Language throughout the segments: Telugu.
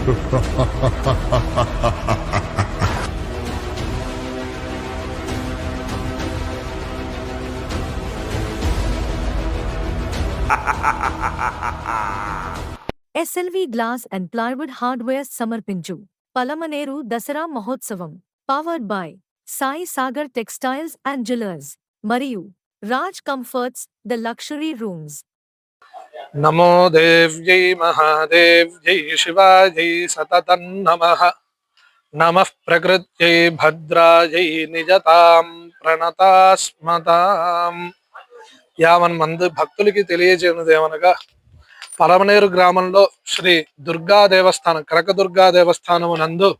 SLV glass and plywood hardware సమర్పించు పలమనేరు దసరా మహోత్సవం powered by Sai Sagar textiles and jewellers మరియు Raj comforts the luxury rooms. నమో దేవ్యై మహాదేవ్యై శివాయై సతతం నమః. నమః ప్రకృత్యై భద్రాయై నిజతాం ప్రణతాస్మతాం. యావన్మంది భక్తులకి తెలియజేయనిదేమనగా, పలమనేరు గ్రామంలో శ్రీ దుర్గా దేవస్థానం, కనకదుర్గా దేవస్థానం నందు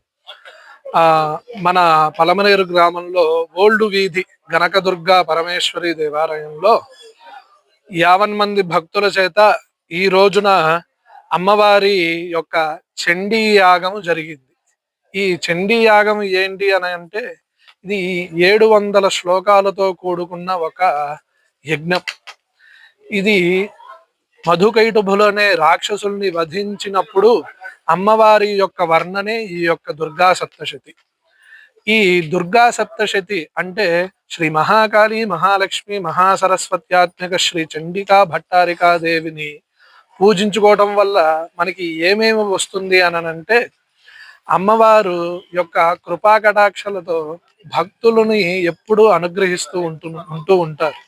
మన పలమనేరు గ్రామంలో ఓల్డ్ వీధి కనకదుర్గా పరమేశ్వరి దేవాలయంలో 50 మంది భక్తుల చేత ఈ రోజున అమ్మవారి యొక్క చండీ యాగము జరిగింది. ఈ చండీ యాగం ఏంటి అని అంటే, ఇది 700 శ్లోకాలతో కూడుకున్న ఒక యజ్ఞం. ఇది మధుకైటభులనే రాక్షసుల్ని వధించినప్పుడు అమ్మవారి యొక్క వర్ణనే ఈ యొక్క దుర్గా సప్తశతి. ఈ దుర్గా సప్తశతి అంటే శ్రీ మహాకాళి, మహాలక్ష్మి, మహాసరస్వత్యాత్మక శ్రీ చండికా భట్టారికా దేవిని పూజించుకోవటం వల్ల మనకి ఏమేమి వస్తుంది అని అంటే, అమ్మవారు యొక్క కృపా కటాక్షలతో భక్తులని ఎప్పుడూ అనుగ్రహిస్తూ ఉంటూ ఉంటారు.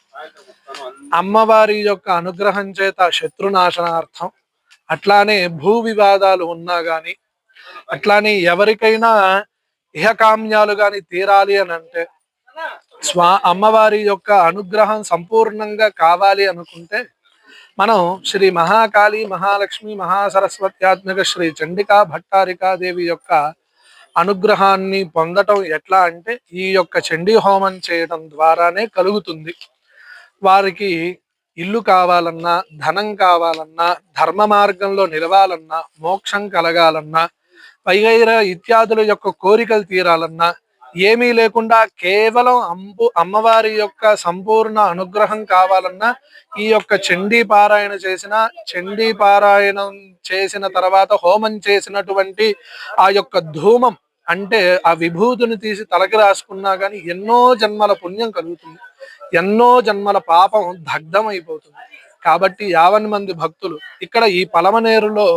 అమ్మవారి యొక్క అనుగ్రహం చేత శత్రునాశనార్థం, అట్లానే భూ వివాదాలు ఉన్నా గాని, అట్లానే ఎవరికైనా ఇహకామ్యాలు గాని తీరాలి అని అంటే, అమ్మవారి యొక్క అనుగ్రహం సంపూర్ణంగా కావాలి అనుకుంటే మనం శ్రీ మహాకాళి, మహాలక్ష్మి, మహాసరస్వత్యాత్మక శ్రీ చండికా భట్టారికా దేవి యొక్క అనుగ్రహాన్ని పొందటం ఎట్లా అంటే, ఈ యొక్క చండీ హోమం చేయడం ద్వారానే కలుగుతుంది. వారికి ఇల్లు కావాలన్నా, ధనం కావాలన్నా, ధర్మ మార్గంలో నిలవాలన్నా, మోక్షం కలగాలన్నా, వైగైర ఇత్యాదుల యొక్క కోరికలు తీరాలన్నా, ఏమీ లేకుండా కేవలం అమ్మవారి యొక్క సంపూర్ణ అనుగ్రహం కావాలన్నా, ఈ యొక్క చండీ పారాయణం చేసిన తర్వాత హోమం చేసినటువంటి ఆ యొక్క ధూమం అంటే ఆ విభూతిని తీసి తలకి రాసుకున్నా కానీ ఎన్నో జన్మల పుణ్యం కలుగుతుంది, ఎన్నో జన్మల పాపం దగ్ధమైపోతుంది. కాబట్టి 50 మంది భక్తులు ఇక్కడ ఈ పలమనేరులో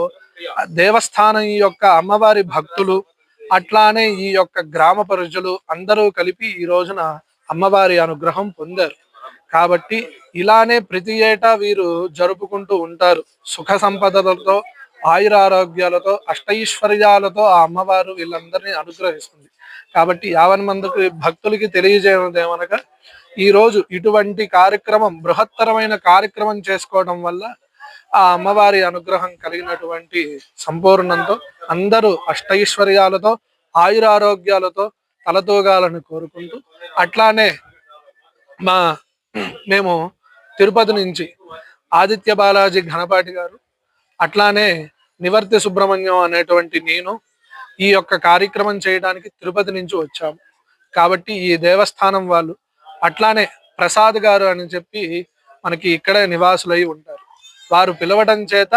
దేవస్థానం యొక్క అమ్మవారి భక్తులు, అట్లానే ఈ యొక్క గ్రామ ప్రజలు అందరూ కలిపి ఈ రోజున అమ్మవారి అనుగ్రహం పొందారు. కాబట్టి ఇలానే ప్రతి ఏటా వీరు జరుపుకుంటూ ఉంటారు. సుఖ సంపదలతో, ఆయురారోగ్యాలతో, అష్టైశ్వర్యాలతో ఆ అమ్మవారు వీళ్ళందరినీ అనుగ్రహిస్తుంది. కాబట్టి 50 మందికి భక్తులకి తెలియజేయదేమనగా, ఈ రోజు ఇటువంటి కార్యక్రమం, బృహత్తరమైన కార్యక్రమం చేసుకోవడం వల్ల ఆ అమ్మవారి అనుగ్రహం కలిగినటువంటి సంపూర్ణంతో అందరూ అష్టైశ్వర్యాలతో, ఆయురారోగ్యాలతో తలతూగాలని కోరుకుంటూ, అట్లానే మేము తిరుపతి నుంచి ఆదిత్య బాలాజీ ఘనపాటి గారు, అట్లానే నివర్తి సుబ్రహ్మణ్యం అనేటువంటి నేను ఈ యొక్క కార్యక్రమం చేయడానికి తిరుపతి నుంచి వచ్చాము. కాబట్టి ఈ దేవస్థానం వాళ్ళు, అట్లానే ప్రసాద్ గారు అని చెప్పి మనకి ఇక్కడే నివాసులై ఉంటారు, వారు పిలవడం చేత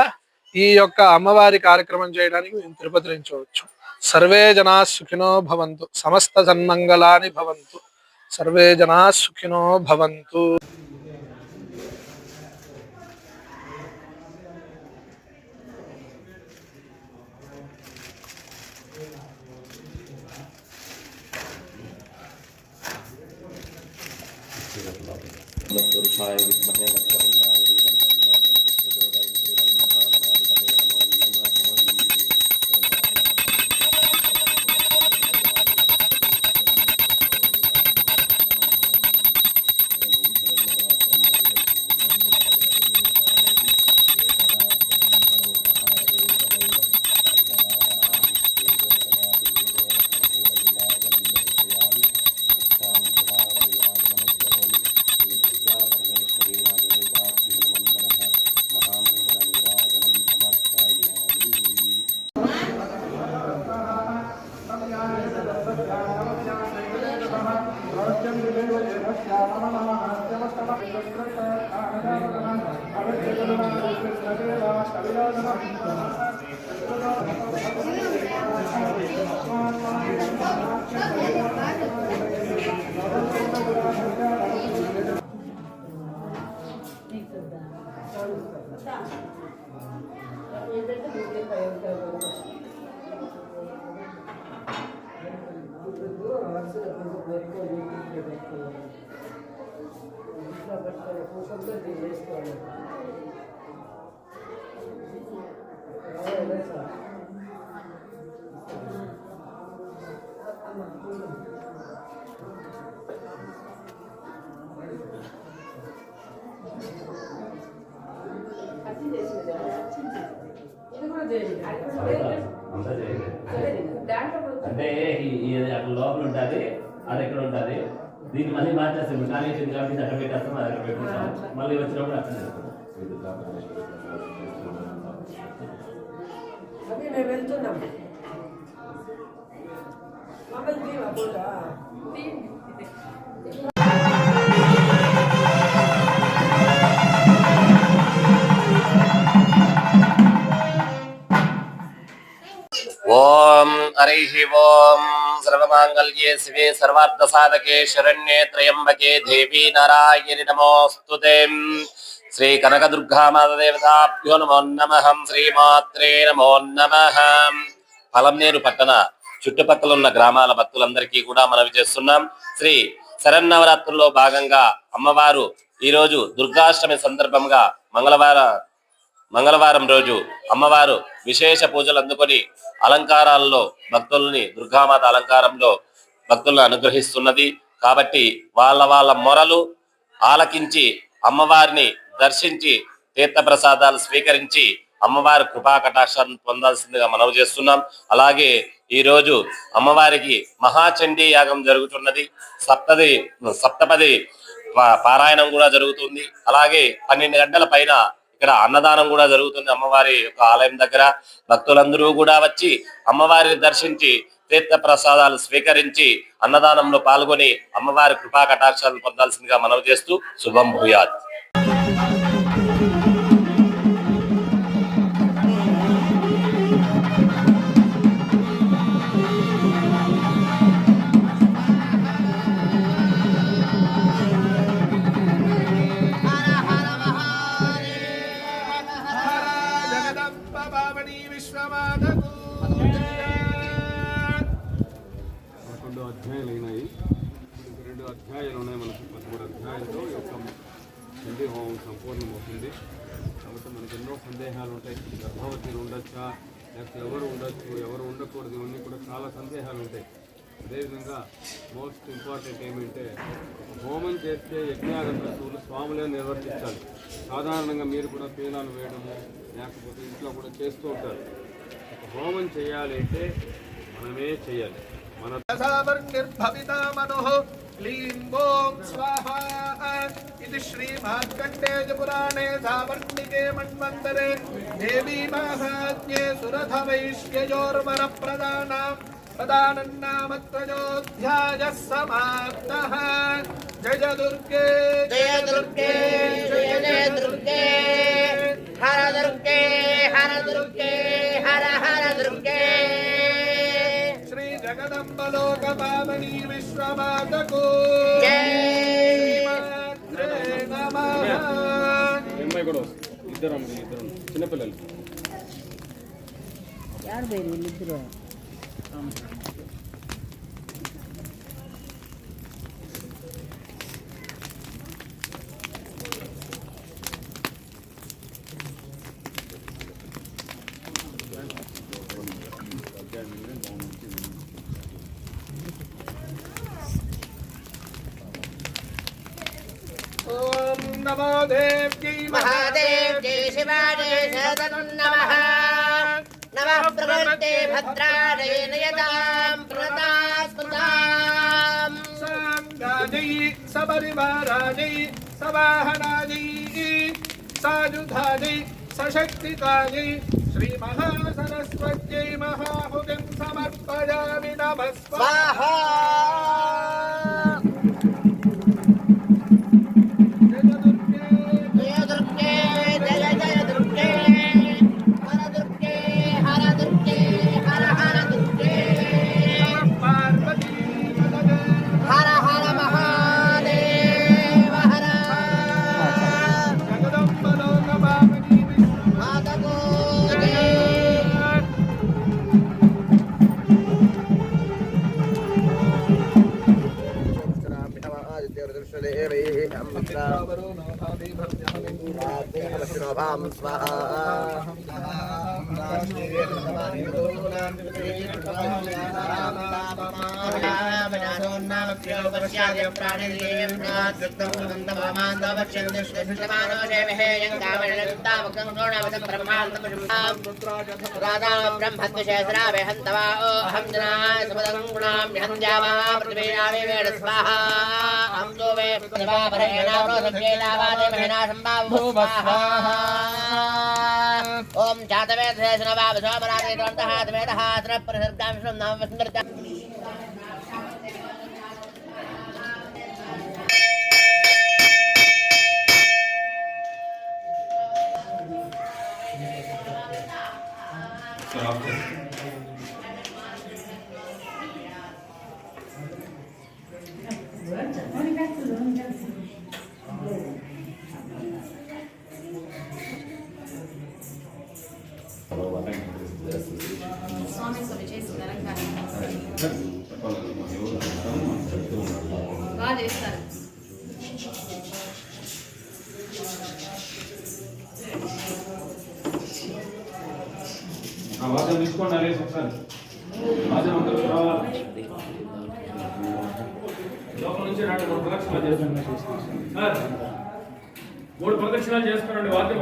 ఈ యొక్క అమ్మవారి కార్యక్రమం చేయడానికి మేము తిరుపతి నుంచి వచ్చు. సర్వే జనా సుఖినో భవంతు, సమస్త సన్మంగళాని భవంతు, సర్వే జనా సుఖినో భవంతు. పురుషాయ విద్మహే వక్రతుండాయ ధీమహి తన్నో దంతి ప్రచోదయాత్. శ్రీమన్మహాగణాధిపతయే నమో అంటే అక్కడ లోపల ఉంటుంది, అది ఎక్కడ ఉంటుంది, దీన్ని మళ్ళీ మార్చేస్తాం. ఖాళీ వచ్చింది కాబట్టి అక్కడ పెట్టేస్తాం, అది అక్కడ పెట్టేస్తాం, మళ్ళీ వచ్చినప్పుడు అక్కడ మేము వెళ్తున్నాం. ఓం హరి ఓం సర్వమాంగళ్యే శివే సర్వార్థ సాధకే శరణ్యే త్రయంబకే దేవీ నారాయణి నమోస్తుతే. శ్రీ కనకదుర్గా మాతదేవతాభ్యో నమో నమః. శ్రీమాత్రే నమో నమః. పలమనేరు పట్టణ చుట్టుపక్కల ఉన్న గ్రామాల భక్తులందరికీ కూడా మనవి చేస్తున్నాం. శ్రీ శరన్నవరాత్రుల్లో భాగంగా అమ్మవారు ఈరోజు దుర్గాష్టమి సందర్భంగా మంగళవారం రోజు అమ్మవారు విశేష పూజలు అందుకొని అలంకారాల్లో భక్తుల్ని దుర్గామాత అలంకారంలో భక్తులను అనుగ్రహిస్తున్నది. కాబట్టి వాళ్ళ మొరలు ఆలకించి అమ్మవారిని దర్శించి తీర్థప్రసాదాలు స్వీకరించి అమ్మవారి కృపా కటాక్షాన్ని పొందాల్సిందిగా మనవి చేస్తున్నాం. అలాగే ఈ రోజు అమ్మవారికి మహాచండీ యాగం జరుగుతున్నది. సప్తపది పారాయణం కూడా జరుగుతుంది. అలాగే 12 గంటల పైన ఇక్కడ అన్నదానం కూడా జరుగుతుంది అమ్మవారి యొక్క ఆలయం దగ్గర. భక్తులందరూ కూడా వచ్చి అమ్మవారిని దర్శించి తీర్థ ప్రసాదాలు స్వీకరించి అన్నదానంలో పాల్గొని అమ్మవారి కృపా కటాక్షాలను పొందాల్సిందిగా మనవి చేస్తూ శుభం భూయాత్. అధ్యాయాలు ఉన్నాయి. మనకు 13 అధ్యాయాలతో ఈ యొక్క చండీ హోమం సంపూర్ణమవుతుంది. కాబట్టి మనకు ఎన్నో సందేహాలు ఉంటాయి. గర్భవతిని ఉండొచ్చా, లేకపోతే ఎవరు ఉండొచ్చు, ఎవరు ఉండకూడదు, ఇవన్నీ కూడా చాలా సందేహాలు ఉంటాయి. అదేవిధంగా మోస్ట్ ఇంపార్టెంట్ ఏమంటే హోమం చేస్తే యజ్ఞాగతులు స్వాములే నిర్వర్తించాలి. సాధారణంగా మీరు కూడా పీనాలు వేయడము లేకపోతే ఇంట్లో కూడా చేస్తూ ఉంటారు. హోమం చేయాలి అంటే మనమే చేయాలి. మన ఇది శ్రీ మార్కండేయ పురాణే సావర్ణికే మన్వంతరే దేవీ మహాత్మ్యే సురథ వైశ్యయోర్వర ప్రదానన్నామత్రయోధ్యాయః సమాప్తః. జయ దుర్గే జయ దుర్గే జయ జయ దుర్గే హర దుర్గే హర దుర్గే హర హర దుర్గే. శ్రీ జగదంబ లోక పావని విశ్వమాతకు అమ్మాయి కూడా ఇద్దరు చిన్నపిల్లలు. వీళ్ళిద్దరు ఓం నమో దేవ్యై महादेव्यै शिवायै नमः. नमः प्रकृते भद्रायै नयतां प्रदास्मतां. साङ्गायै सपरिवारायै सवाहनायै सायुधायै सशक्तिकायै श्रीमहासरस्वत्यै महाहुतिं समर्पयामि. नमः स्वाहा. श्रोभां स्वाहा ओम जातवेदशनवाव सोमराजेदन्तहातवेदहात्र प्रसर्गांशं नाम वसुन्दरता స్వామి విజయ్ తెలంగాణ బాగా చేస్తారు. వాదం తీసుకోండి అరే ఒకసారి వాదం అందరూ రావాలి లోపల నుంచి రెండు మూడు ప్రదక్షిణాలు చేస్తాను సార్ 3 ప్రదక్షిణాలు చేసుకోండి వాద్యం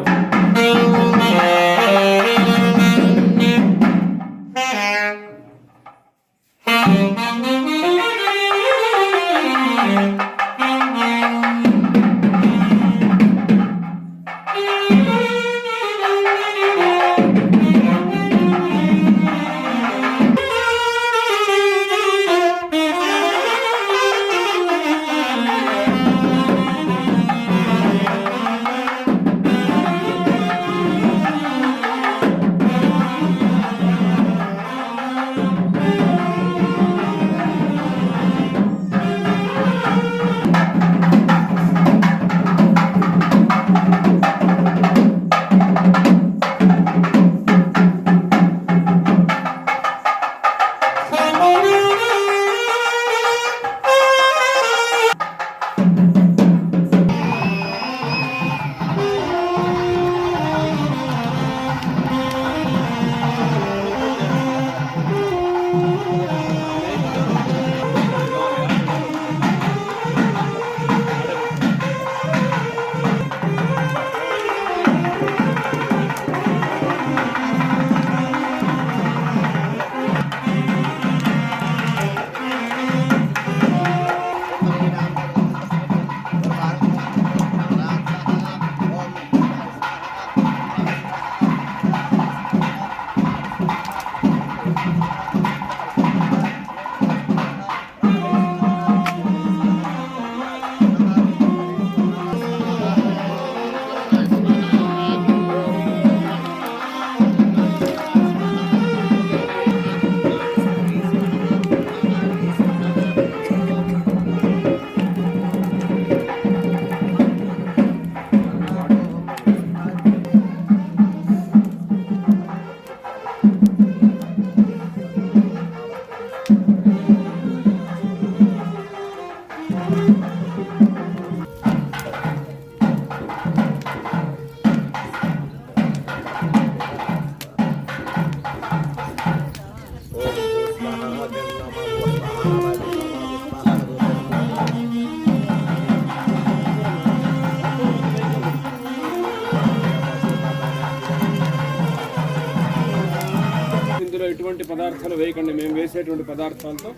ఎటువంటి పదార్థాలు వేయకండి. మేము వేసేటువంటి పదార్థాలతో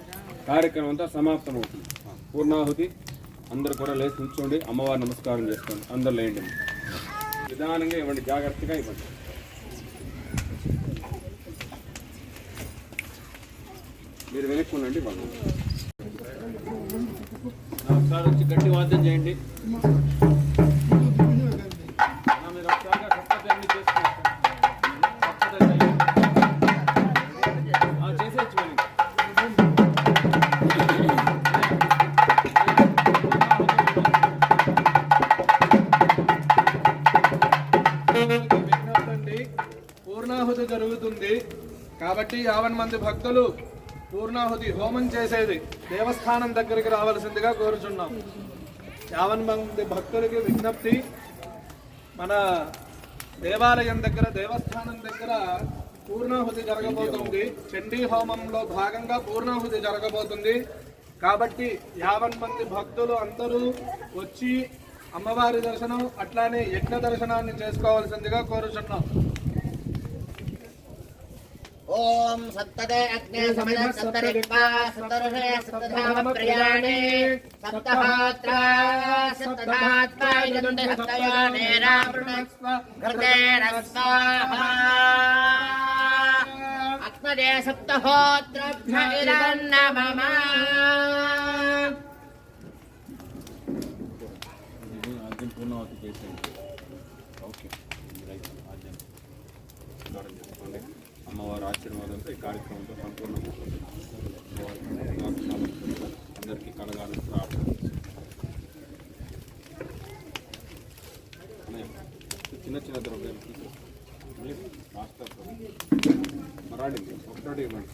కార్యక్రమం అంతా సమాప్తమవుతుంది. పూర్ణాహుతి అందరూ కూడా లేచి కూర్చోండి. అమ్మవారి నమస్కారం చేసుకోండి. అందరు లేండి. నిదానంగా ఇవ్వండి, జాగ్రత్తగా ఇవ్వండి. మీరు వెనక్కుండండి. వాళ్ళు ఒకసారి వచ్చి గట్టి వాద్యం చేయండి. మీరు ఒకసారిగా గొప్ప అన్ని చేసుకుంటారు. పూర్ణాహుతి జరుగుతుంది కాబట్టి 50 మంది భక్తులు పూర్ణాహుతి హోమం చేసేది దేవస్థానం దగ్గరికి రావాల్సిందిగా కోరుచున్నాం. యావన్ మంది భక్తులకి విజ్ఞప్తి, మన దేవాలయం దగ్గర దేవస్థానం దగ్గర పూర్ణాహుతి జరగబోతుంది. చండీ హోమంలో భాగంగా పూర్ణాహుతి జరగబోతుంది. కాబట్టి 50 మంది భక్తులు అందరూ వచ్చి అమ్మవారి దర్శనం అట్లానే యజ్ఞ దర్శనాన్ని చేసుకోవాల్సిందిగా కోరుచున్నాం. ఓం సప్తదే అగ్నే సమిద సప్తరిక్వా సప్తర్షే సప్తధామ ప్రియాణే సప్తహాత్రా సప్తధాత్వాయ దండే సప్తయానే రావృణస్వ ఘృతేన స్వాహా అగ్నదే సప్తహోత్రభ్య ఇదన్నమమ. పూర్ణావతి చేసేయండి. ఓకే, అమ్మవారి ఆశీర్వాదంతో ఈ కార్యక్రమంతో సంపూర్ణంగా అందరికీ కలగాలని ప్రార్థన. చిన్న చిన్న ద్రవ్యాలు మరాడి ఒకటి ఇవ్వండి.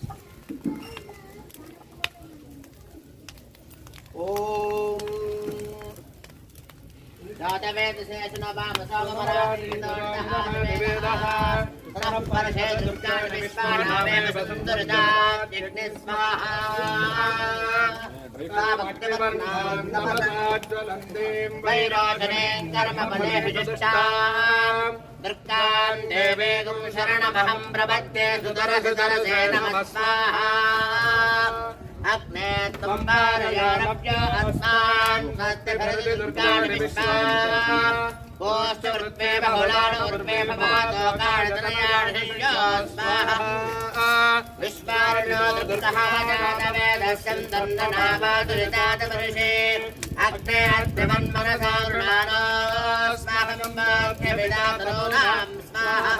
ఓం జాతవేదశేషణ వామసామరాణివేదః సరఃపరశే దుర్గాణి విశ్వానామేవ సుందరదాత్ యజ్ఞ స్వాహా. వైరోచనేం కర్మఫలే విశిష్టాం దుర్గాం దేవేగం శరణమహం ప్రపద్యే సుదరసుదరసే నమః స్వాహా. అగ్నే త్వం వారయానభ్యో అస్మాన్ సత్యభరతి దుర్గాణి విశ్వాం కోష్టవృత్వే బహుళాన్ ఉర్వే భవాతో కాళితనయాన్ శిష్యో స్వాహా. విశ్వారణో దుర్గః జాతవేదస్యం దందనావాదురితాతవర్షే అగ్నే అర్ధమన్మనసా గృహాణో స్వాహం వాక్యవిదాతనూనాం స్వాహా.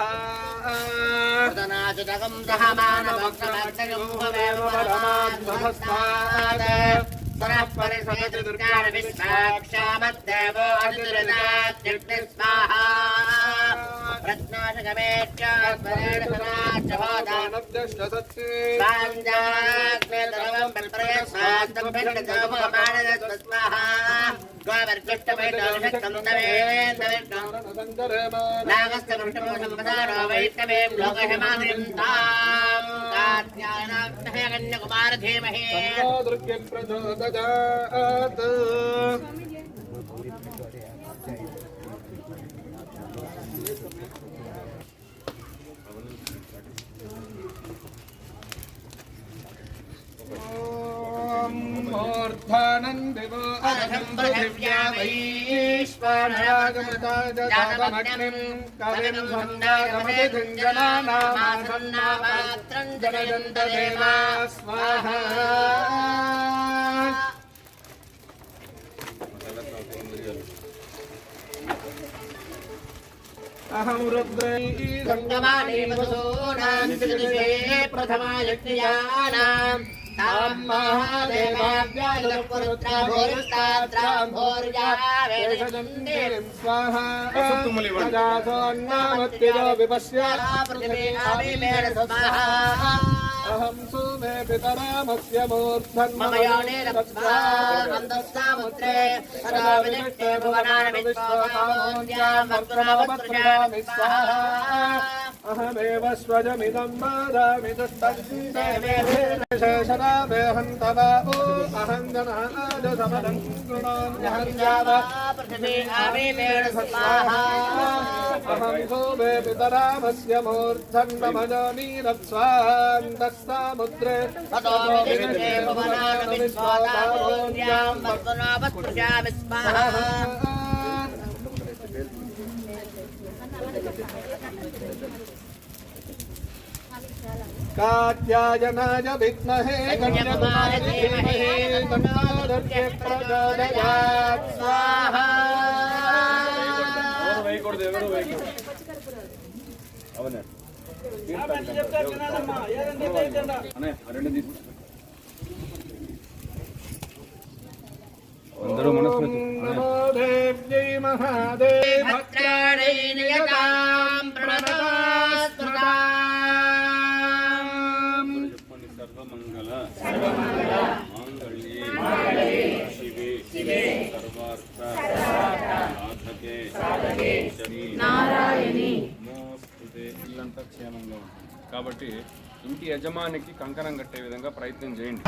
ప్రదనాచుతకం సహమానమగ్నమర్చకం భవేమ పరమాత్మహస్తాద్ సరః పరిసయతి దుర్గాణి విశ్వాక్షామద్దేవో అతిదురితాత్ యజ్ఞ స్వాహా. ప్రజ్ఞాశకమేత్యాత్మనేన సదాచహోదానబ్దష్టసత్సే సాంజాగ్నే సర్వం బల్ప్రయస్వాస్తం భక్తజోమమానదత్వ స్వాహా. గోవర్జిష్టమైదోషకం తవేందవిష్ణం నాగస్య వృష్టమో సంపదానో వైష్ణవేం లోకహమానిం తాం కాత్యాయనాగ్నహే కన్యకుమార ధీమహి. దుర్గం ప్రచోదయాత్. మూర్ధానందివో అర్ధం పృథివ్యా వైశ్వానరాగమృతాజాతమగ్నిం కవిం సందాగమతిథిం జనానామాసన్నాపాత్రం జనయంత దేవా స్వాహా. అహం రుద్రైర్గంగమాని మధుసూనాం త్రిదిశే ప్రథమా యజ్ఞయానాం తాం మహాదేవాభ్యాలుపురుత్రాభోరుస్తాభోర్యావేదశందేం స్వాహా. ప్రజాసోన్నామత్తిలో విపశ్యాపృథివీమేణ స్వాహా. అహం సోమే పితరామస్య మూర్ధన్మమయోనిరప్సామందస్సాముద్రే సదా విదిష్టే భువనాని విశ్వకామోన్యాం వర్తునావత్సృజామి స్వాహా. అహమేవ స్వజమిదం మాదామి దుష్టందేవేశేషరామేహం తవాఓ అహం జనాజ సమదం కృణామ్యహం జావా పృథివీ ఆవిమేణ స్వాహా. అహం సోమే పితరామస్య మూర్ధన్మమయోనిరప్సాంతస్సాముద్రే సదా విదిష్టే భువనాని విశ్వకామోన్యాం వర్తునావత్సృజామి స్వాహా. కాత్యాయనాయ విద్మహే కన్యకుమారి ధీమహి తన్నో దుర్గే ప్రచోదయాత్ స్వాహా. వేయకూడదు, ఎవరు వేయకూడదు. అవునా రెండు తీసుకు అందరూ మనసు నమో దేవ్యై మహాదేవ్ భద్రాణి నియతాం ప్రణతాస్మృతాం. సర్వమంగళ మాంగళ్యే శివే సాధకే నారాయణి నమోస్తుతే. ఇల్లంతా క్షేమంగా ఉంటుంది కాబట్టి ఇంటి యజమానికి కంకణం కట్టే విధంగా ప్రయత్నం చేయండి.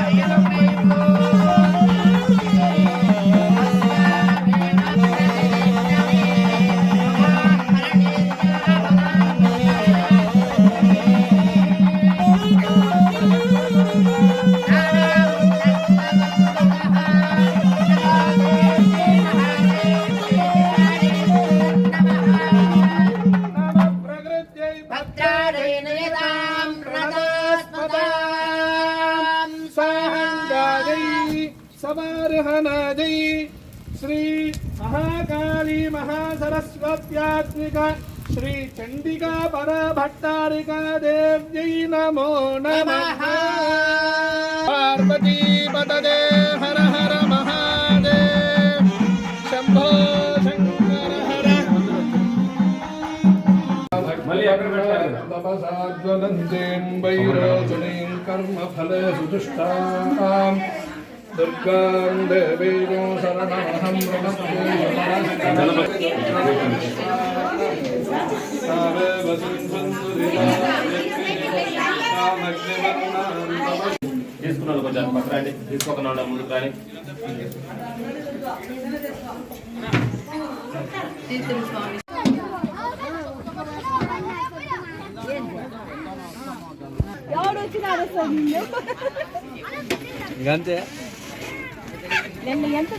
సమార్హనాజై శ్రీ మహాకాళీ మహాసరస్వత్యాత్మిక శ్రీ చండికా పరభట్టారికా దేవ్యై నమో నమః. పార్వతీ పతదే హర హర మహాదేవ్ శంభో శంకర హర. మళ్ళీ అక్కడ పెట్టాలి. తపసాజ్వలంతేం వైరోచనీం కర్మఫలేషు దుష్టాం దుర్గాం దేవీం శరణమహం తీసుకున్నాను కొంచెం పక్కన తీసుకోకుండా ముందుకు కానీ. ఇంకంతే ఎంత